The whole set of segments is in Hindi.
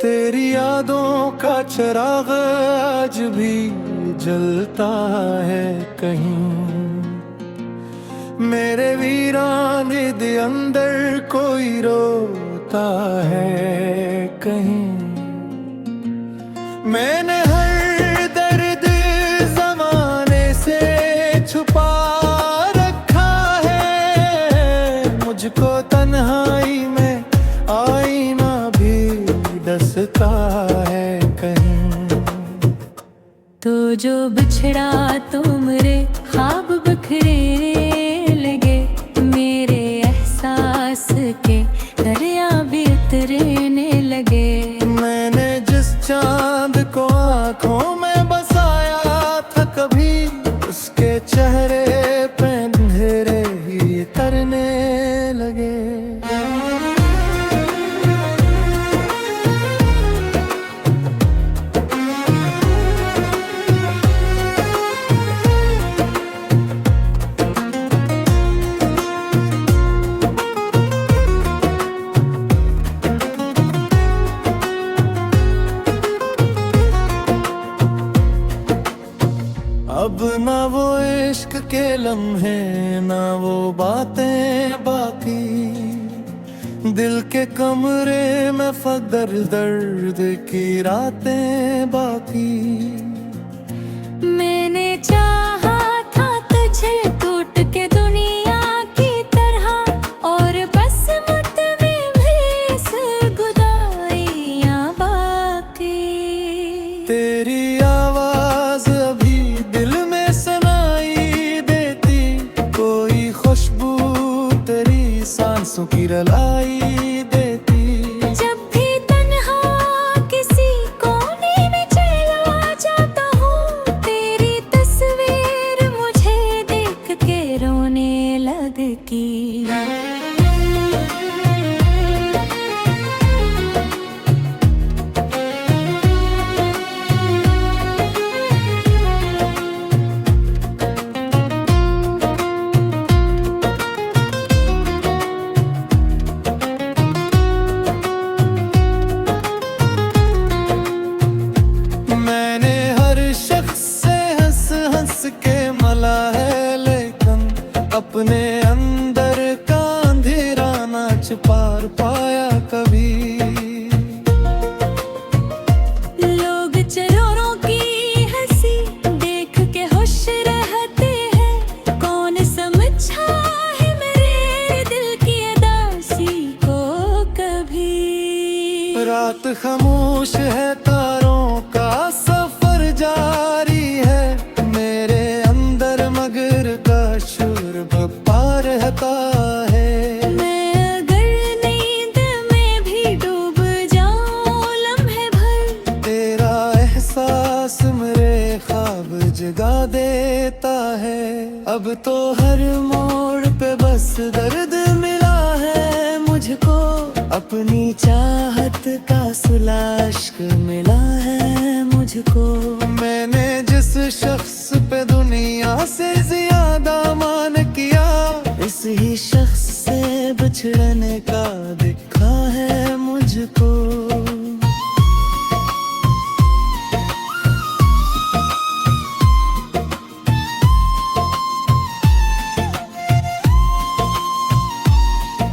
तेरी यादों का चिराग आज भी जलता है कहीं। मेरे वीरान दे अंदर कोई रोता है कहीं। मैंने हर दर्द ज़माने से छुपा रखा है। मुझको तन्हाई में आईना भी डसता है कहीं। तो जो बिछड़ा तो मेरे ख्वाब बिखरे लगे। मेरे एहसास के दरिया भी उतरने लगे। मैंने जिस चांद को आँखों में बसाया था कभी, उसके चेहरे पे अंधेरे ही तरने लगे। अब ना वो इश्क के लम्हे, ना वो बातें बाकी। दिल के कमरे में फदर दर्द की रातें बाकी। मैंने चाहा था तुझे टूट के दुनिया की तरह, और बस मुझ में भी गुदारियां बाकी। तेरी आवाज अभी दिल में सुनाई देती, कोई खुशबू तेरी सांसों की रलाई देती। जब भी तन्हा किसी कोने में चला जाता हूँ, तेरी तस्वीर मुझे देख के रोने लगती। मैंने हर शख्स से हंस हंस के मला है, लेकिन अपने अंदर का अंधेरा ना छुपा पाया कभी। लोग चरोरों की हंसी देख के खुश रहते हैं। कौन समझा है मेरे दिल की उदासी को कभी। रात खामोश है, तारों का सफर जारी है। मेरे अंदर मगर का शोर भपा रहता है। मैं अगर नींद में भी डूब जाऊं लम्हे भर, तेरा एहसास मेरे ख्वाब जगा देता है। अब तो हर मोड़ पे बस दर्द मिला है मुझको, अपनी चाहत का सुलाश्क मिला है मुझको। मैंने जिस शख्स पे दुनिया से ज्यादा मान किया, इस ही शख्स से बिछड़ने का दिखा है मुझको।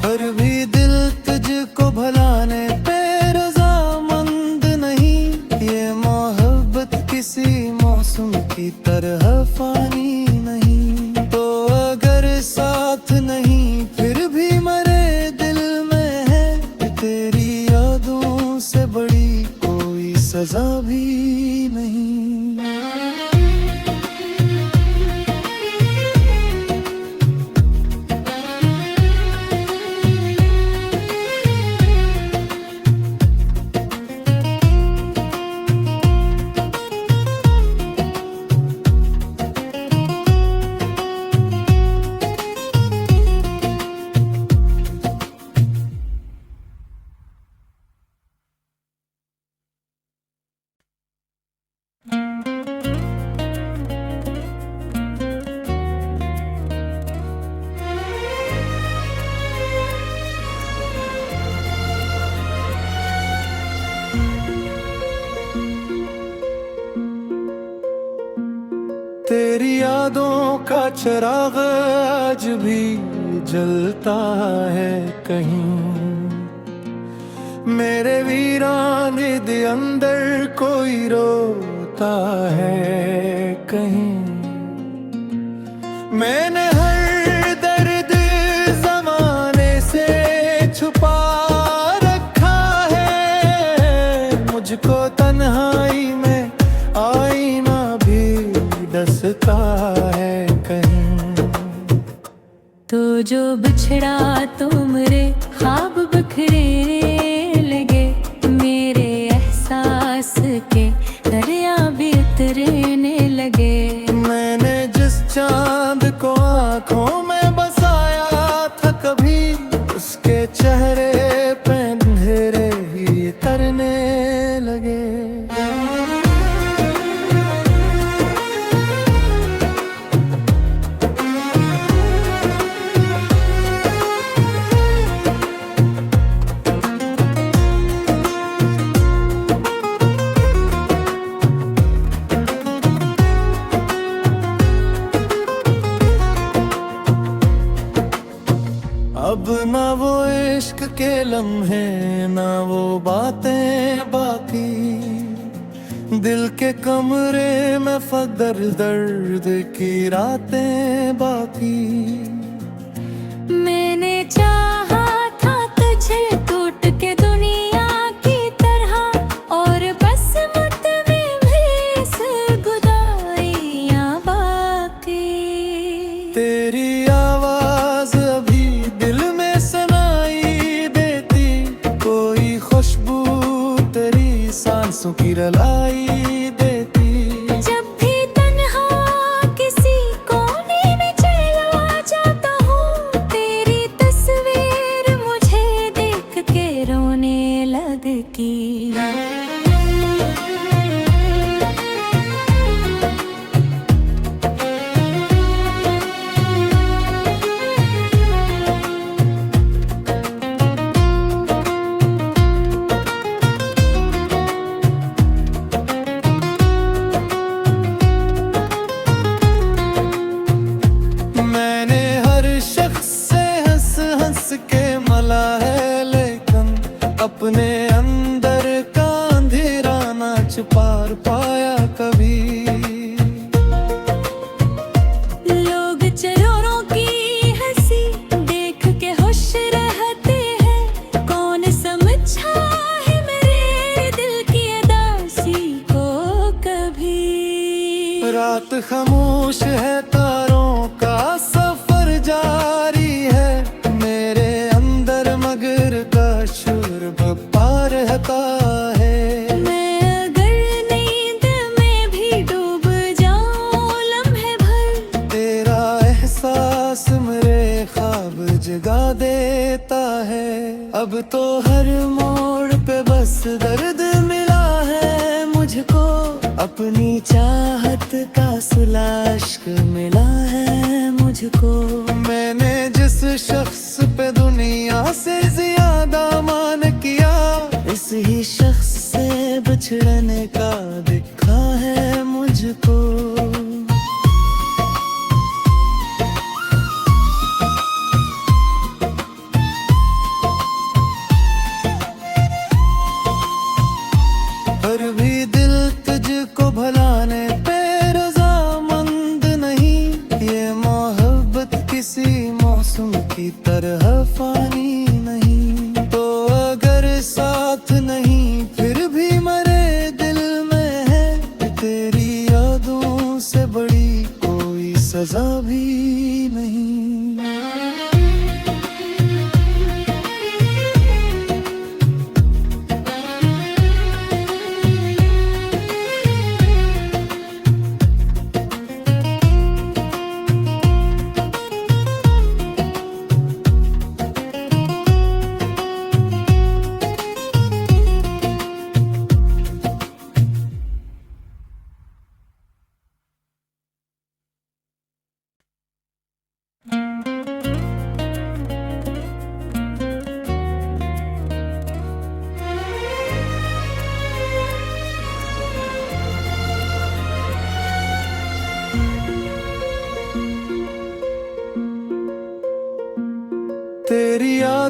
पर भी दिल तुझको भलाने पे रज़ामंद नहीं। ये मोहब्बत किसी मौसम की तरह फानी नहीं। तो अगर साथ नहीं फिर भी मरे दिल में है, तेरी यादों से बड़ी कोई सजा भी नहीं। तेरी यादों का चिराग आज भी जलता है कहीं, मेरे वीरान दे अंदर कोई रोता है कहीं। मैंने हर दर्द जमाने से छुपा रखा है, मुझको तन्हाई में आईना भी डसता है कहीं। तो जो बिछड़ा तो मेरे ख्वाब बिखरे लगे, मेरे एहसास के दरिया भी उतरने लगे। मैंने जिस चांद को आँखों में बसाया था कभी, उसके चेहरे पे अंधेरे ही तरने लगे। अब ना वो इश्क के लम्हे, ना वो बातें बाकी, दिल के कमरे में फदर दर्द की रातें बाकी। मैंने चाहा था तुझे टूट के दुनिया की तरह, और बस मुझ में भी गुदारियां बाकी। तेरी आवाज अभी दिल में सुनाई देती, कोई खुशबू तेरी सांसों की रलाई देती। जब भी तन्हा किसी कोने में चला जाता हूँ, तेरी तस्वीर मुझे देख के रोने लगती। मैंने हर शख्स से हंस हंस के मला है, लेकिन अपने अंदर का अंधेरा ना छुपा पाया कभी। लोग चोरों की हंसी देख के खुश रहते हैं, कौन समझा है मेरे दिल की उदासी को कभी। रात खामोश है, तारों का सफर जारी है, मेरे अंदर मगर का शोर भपा रहता है। मैं अगर नींद में भी डूब जाऊं लम्हे भर, तेरा एहसास मेरे ख्वाब जगा देता है। अब तो हर मोड़ पे बस दर्द मिला है मुझको, अपनी चाहत का सिला इश्क मिला है मुझको। मैंने जिस शख्स पे दुनिया से ज्यादा मान किया, इस ही शख्स से बिछड़ने का दिखा है मुझको। पर भी दिल तुझको भलाने पे रज़ामंद नहीं, ये मोहब्बत किसी मौसम की तरह फानी नहीं। तो अगर साथ नहीं फिर भी मेरे दिल में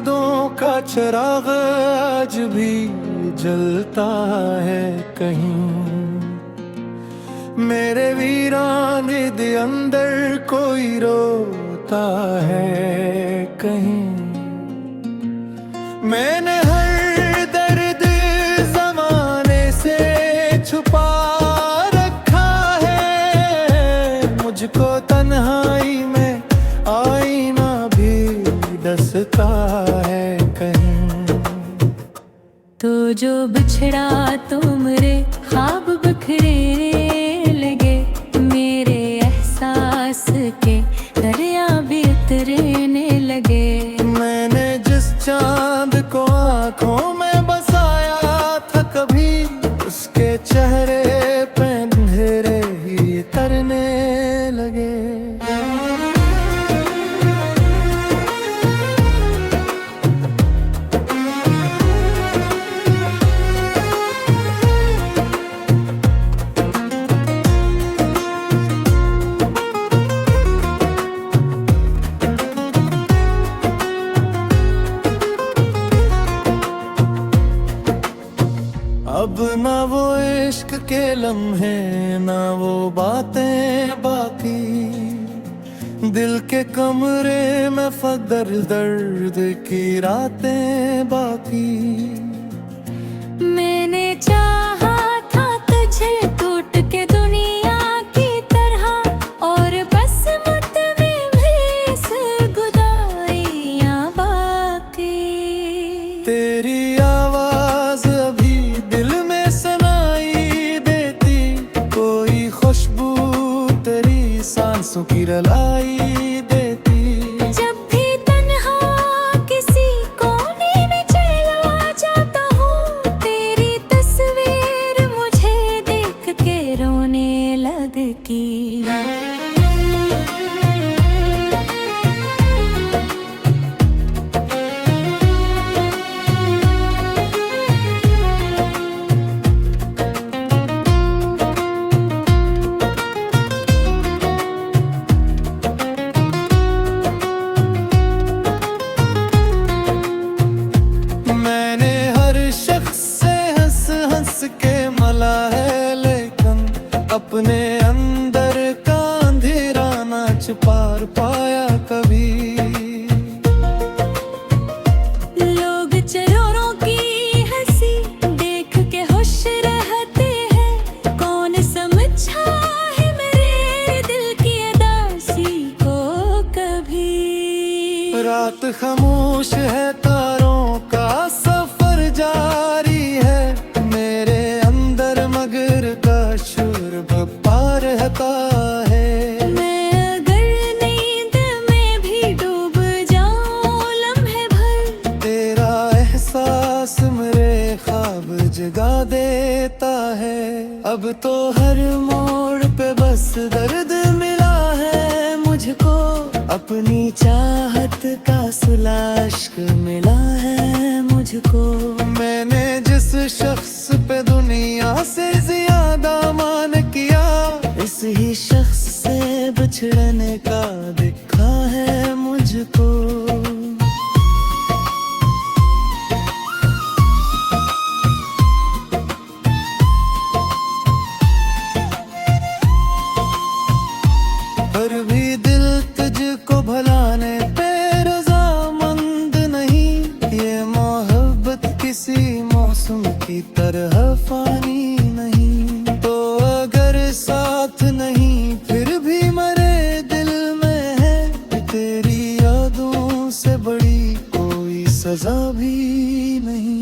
यादों का चिराग आज भी जलता है कहीं। मेरे वीरान दे अंदर कोई रोता है कहीं। मैंने हर दर्द जमाने से छुपा रखा है। मुझको तन्हाई में आईना भी डसता है कहीं। तो जो बिछड़ा तुमरे ख्वाब बिखरे लगे, मेरे एहसास के दरिया भी उतरने लगे। मैंने जिस चांद को आंखों में बसाया था कभी, उसके चेहरे पे अंधेरे ही तरने लगे। अब ना वो इश्क के लम्हे, ना वो बातें बाकी। दिल के कमरे में फदर दर्द की रातें बाकी। मैंने चाहा था तुझे टूट के दुनिया की तरह, और बस मुझ में भी गुदारियां बाकी। तेरी आवाज अभी दिल में सुनाई देती, कोई खुशबू तेरी सांसों की रलाई देती। जब भी तन्हा किसी कोने में चला जाता हूँ, तेरी तस्वीर मुझे देख के रोने लगती। मैंने हर शख्स से हंस हंस के मला है, लेकिन अपने अंदर का अंधेरा ना छुपार पाया कभी। लोग चोरों की हंसी देख के खुश रहते हैं, कौन समझा है मेरे दिल की उदासी को कभी। रात खामोश है, तारों का सफर जारी है। मेरे अंदर मगर का शोर बप्पा रहता है। मैं अगर नींद में भी डूब जाऊं लम्हे भर, तेरा एहसास मेरे ख्वाब जगा देता है। अब तो हर मोड़ पे बस दर्द मिला है मुझको, अपनी चाहत का सुलाश्क मिला है मुझको। मैंने जिस शख्स पे दुनिया से ज्यादा मान किया, इस ही शख्स से बिछड़ने का दिखा है मुझको। पर भी दिल तुझको भलाने पे रज़ामंद नहीं। ये मोहब्बत किसी मौसम की तरह फानी नहीं। तो अगर साथ नहीं फिर भी मरे दिल में है, तेरी यादों से बड़ी कोई सजा भी नहीं।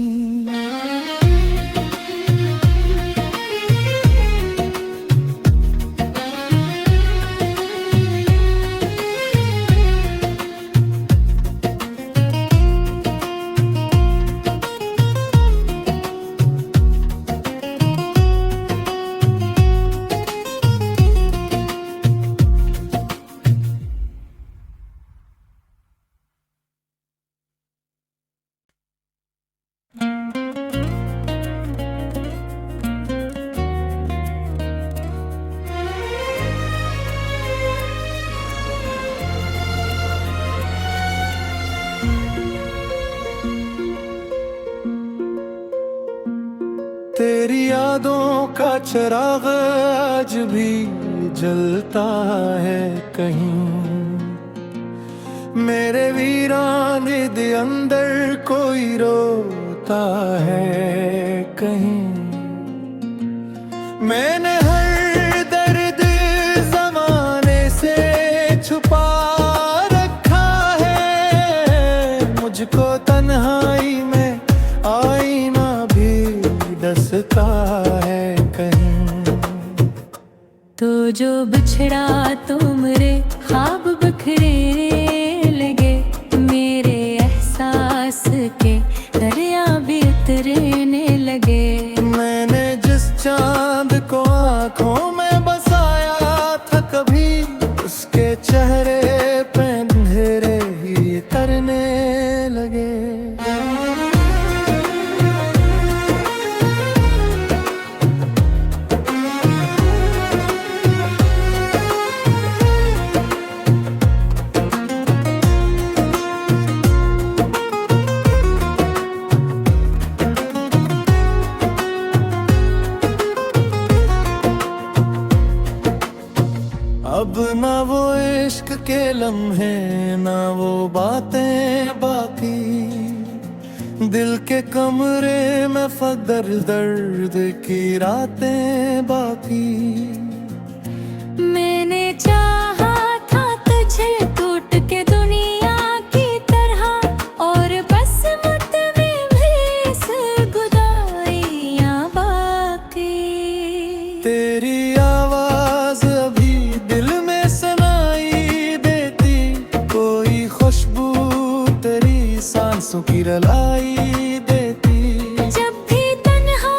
तेरी यादों का चिराग आज भी जलता है कहीं, मेरे वीरान दे अंदर कोई रोता है कहीं। मैंने हर दर्द ज़माने से छुपा रखा है, मुझको तन्हाई में आईना भी डसता है कहीं। तो जो बिछड़ा तुमरे ख्वाब बिखरे लगे, मेरे एहसास के दरिया भी उतरने लगे। मैंने जिस चांद को आँखों में बसाया था कभी, उसके चेहरे पे अंधेरे ही तरने लगे। अब ना वो इश्क के लम्हे, ना वो बातें बाकी, दिल के कमरे में फदर दर्द की रातें बाकी। मैंने चाहा था तुझे टूट के दुनिया की तरह, और बस मुझ में भी गुदारियां बाकी। तेरी आवाज अभी दिल में सुनाई देती, कोई खुशबू तेरी सांसों की रलाई देती। जब भी तन्हा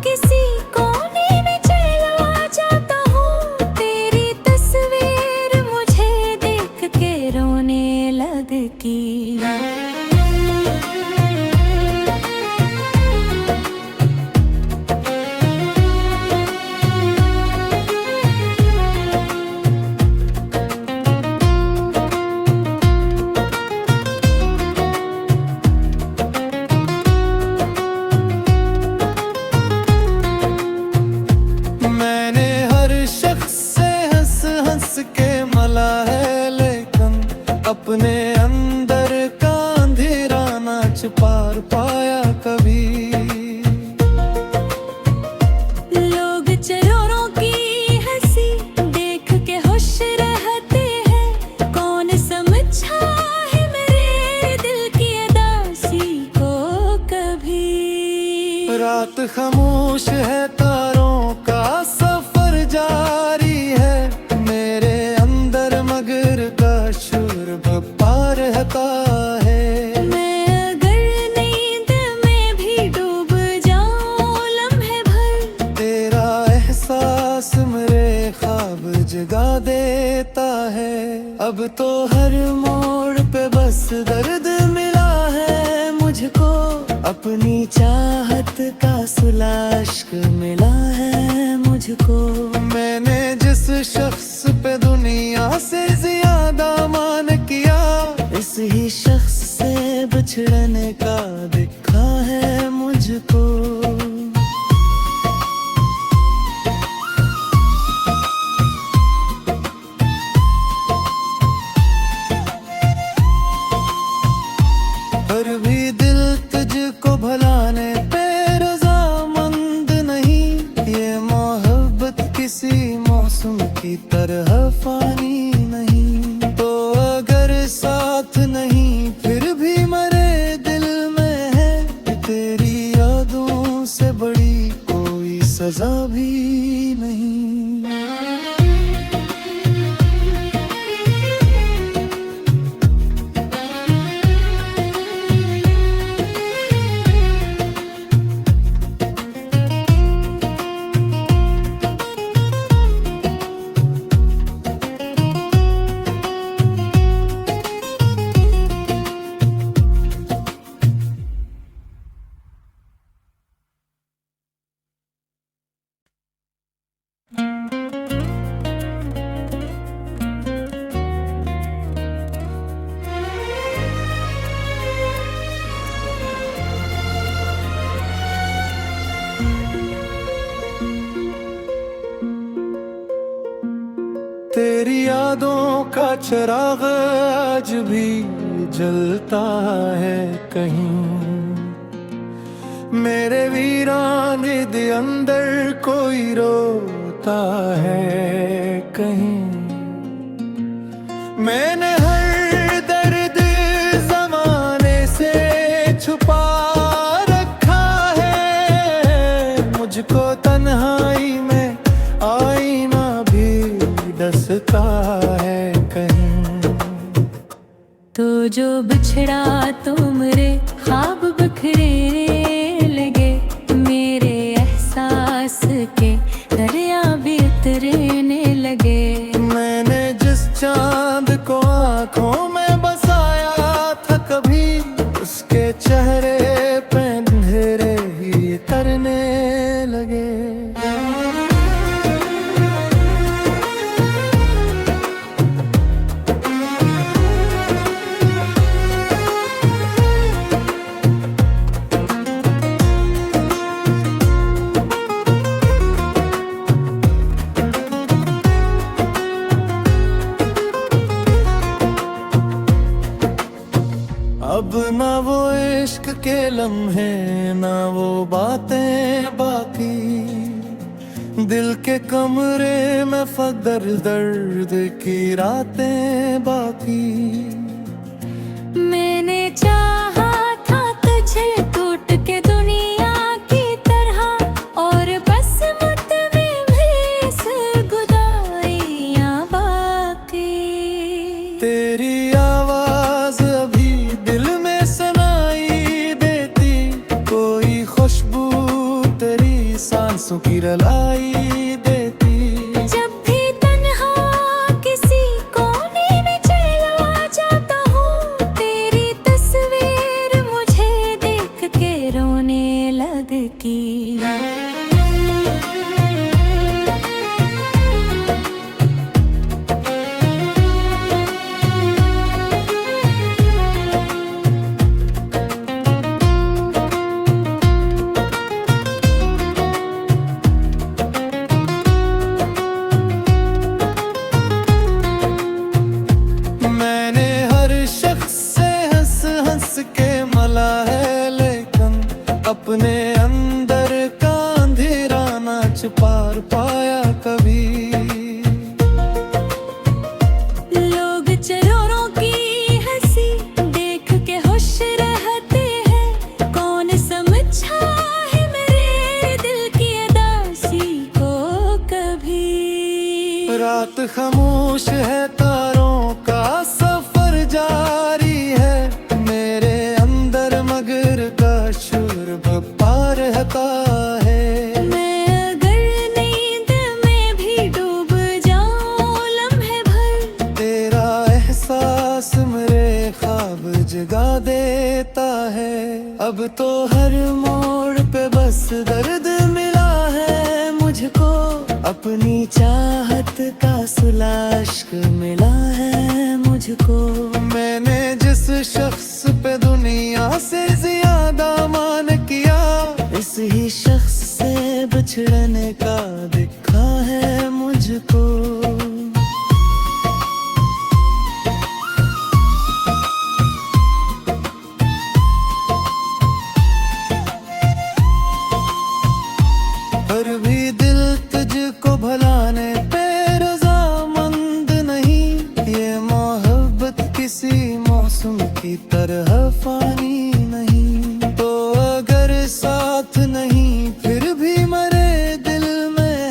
किसी कोने में चला जाता हूँ, तेरी तस्वीर मुझे देख के रोने लगती। मैंने हर शख्स से हंस हंस के मला है, लेकिन अपने अंदर का अंधेरा ना छुपा पाया कभी। लोग चोरों की हंसी देख के खुश रहते हैं, कौन समझा है मेरे दिल की उदासी को कभी। रात खामोश है, तारों का सफर जारी है, मेरे अंदर मगर का शोर भपा रहता है। मैं अगर नींद में भी डूब जाऊं लम्हे भर, तेरा एहसास मेरे ख्वाब जगा देता है। अब तो हर मोड़ पे बस दर्द मिला है मुझको, अपनी चाहत का सुलाश्क मिला है मुझको। मैंने जिस शख्स पे दुनिया से ज्यादा मान किया, इस ही शख्स से बिछड़ने का दिखा है मुझको। पर भी दिल तुझको भलाने पे रज़ामंद नहीं, ये मोहब्बत किसी मौसम की तरह फानी नहीं। तो अगर साथ नहीं फिर भी मेरे दिल में है, तेरी यादों से बड़ी कोई सजा भी नहीं। तेरी यादों का चिराग आज भी जलता है कहीं, मेरे वीरान दे अंदर कोई रोता है कहीं। मैंने हर दर्द जमाने से छुपा रखा है, मुझको तन्हाई में आईना भी डसता है कहीं। तो जो बिछड़ा तो मेरे ख्वाब बिखरे लगे, मेरे एहसास के दरिया भी उतरने लगे। मैंने जिस चांद को आंखों में बसाया था कभी, उसके चेहरे पे अंधेरे ही तरने लगे। अब ना वो इश्क के लम्हे, ना वो बातें बाकी, दिल के कमरे में फदर दर्द की रातें बाकी। मैंने चाहा था तुझे टूट के दुनिया की तरह, और बस मुझ में भी गुदारियां बाकी। तेरी आवाज अभी दिल में सुनाई देती, कोई खुशबू तेरी सांसों की रलाई देती। जब भी तन्हा किसी कोने में चला जाता हूँ, तेरी तस्वीर मुझे देख के रोने लगती। मैंने हर शख्स से हंस हंस के मला है, लेकिन अपने अंदर का अंधेरा ना छुपा पाया कभी। लोग चरोरों की हंसी देख के खुश रहते हैं, कौन समझा है मेरे दिल की उदासी को कभी। रात खामोश है, तारों का सफर जारी है, मेरे अंदर मगर का शोर भपा रहता है। मैं अगर नींद में भी डूब जाऊं लम्हे भर, तेरा एहसास मेरे ख्वाब जगा देता है। अब तो हर मोड़ पे बस दर्द मिला है मुझको, अपनी चाहत का सुलाश्क मिला है मुझको। मैंने जिस शख्स पे दुनिया से ज्यादा मान किया, इस ही शख्स से बिछड़ने का दिखा है मुझको। पर भी दिल तुझको भलाने पे रज़ामंद नहीं, ये मोहब्बत किसी मौसम की तरह फानी नहीं। तो अगर साथ नहीं फिर भी मेरे दिल में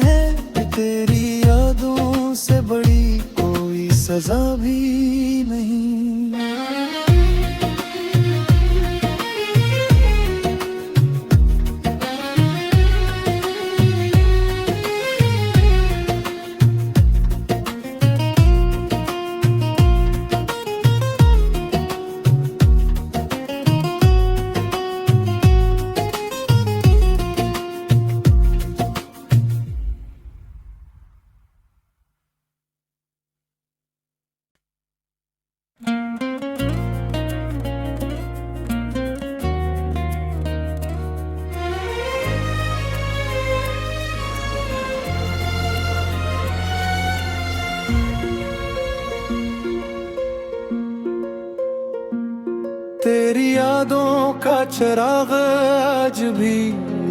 यादों का चिराग आज भी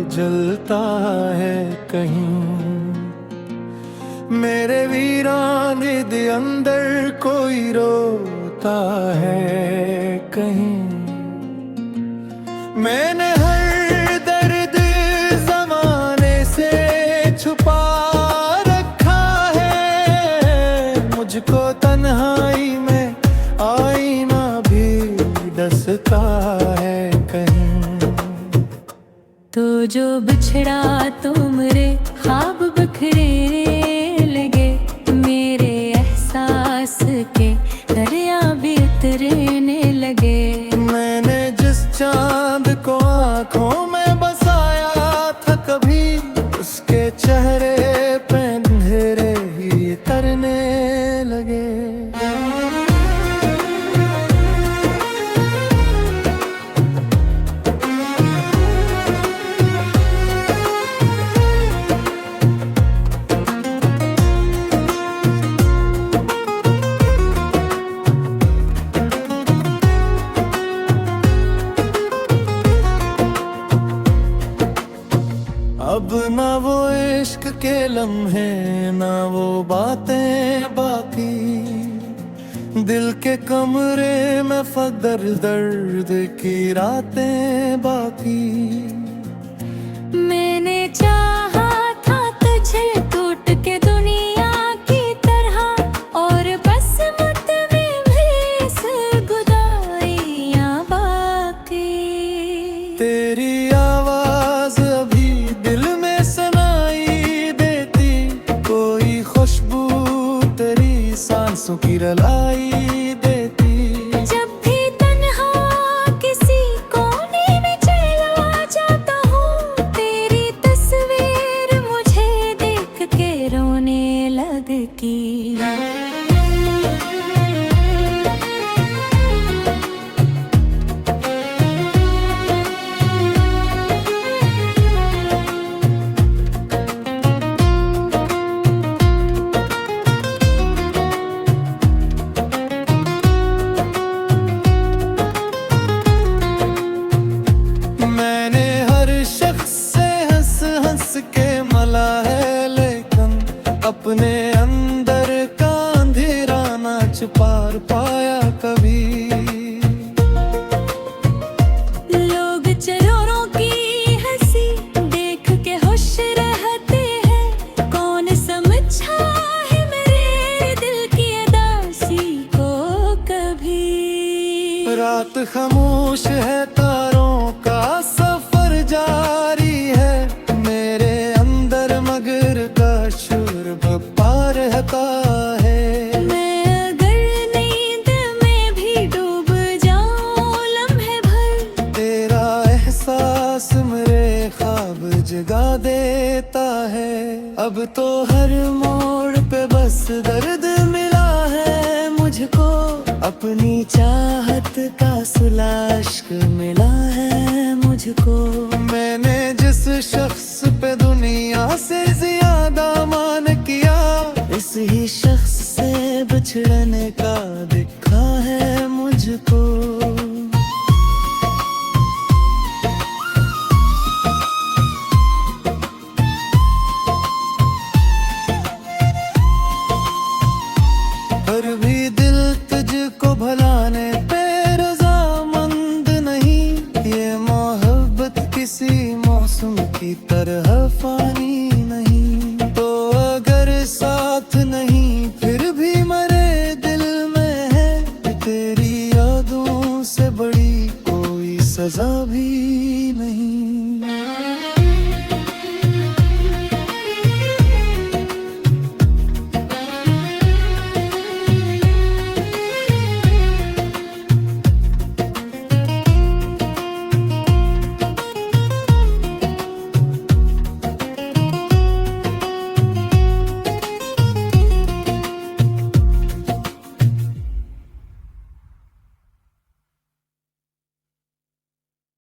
जलता है कहीं। मेरे वीरान दे अंदर कोई रोता है कहीं। मैंने हर दर्द ज़माने से छुपा रखा है। मुझको तन्हाई में आईना भी डसता है कहीं। तो जो बिछड़ा तुमरे ख्वाब बिखरे लगे, मेरे एहसास के दरिया भी उतरने लगे। मैंने जिस चांद को आँखों में बसाया था कभी, उसके चेहरे पे अंधेरे ही तरने लगे। अब ना वो इश्क के लम्हे, ना वो बातें बाकी। दिल के कमरे में फदर दर्द की रातें बाकी। मैंने चाहा था तुझे टूट के दुनिया की तरह, और बस मुझ में भी गुदारियां बाकी। तेरी आवाज अभी दिल में सुनाई देती, कोई खुशबू तेरी सांसों की रलाई देती। जब भी तन्हा किसी कोने में चला जाता हूँ, तेरी तस्वीर मुझे देख के रोने लगती। मैंने हर शख्स से हंस हंस के मला है, लेकिन अपने अंदर का अंधेरा ना छुपा पाया कभी। लोग चरोरों की हंसी देख के खुश रहते हैं, कौन समझा है मेरे दिल की उदासी को कभी। रात खामोश है, तारों का सफर जारी है। मेरे अंदर मगर का शोर भपा रहता है। मैं अगर नींद में भी डूब जाऊं लम्हे भर, तेरा एहसास मेरे ख्वाब जगा देता है। अब तो हर मोड़ पे बस दर्द मिला है मुझको, अपनी चाहत का सुलाश्क मिला है मुझको। मैंने जिस शख्स पे दुनिया से ज्यादा मान किया, इस ही शख्स से बिछड़ने का दिखा है मुझको। पर भी दिल तुझको भलाने पे रज़ामंद नहीं। ये मोहब्बत किसी मौसम की तरह फानी नहीं। तो अगर साथ नहीं फिर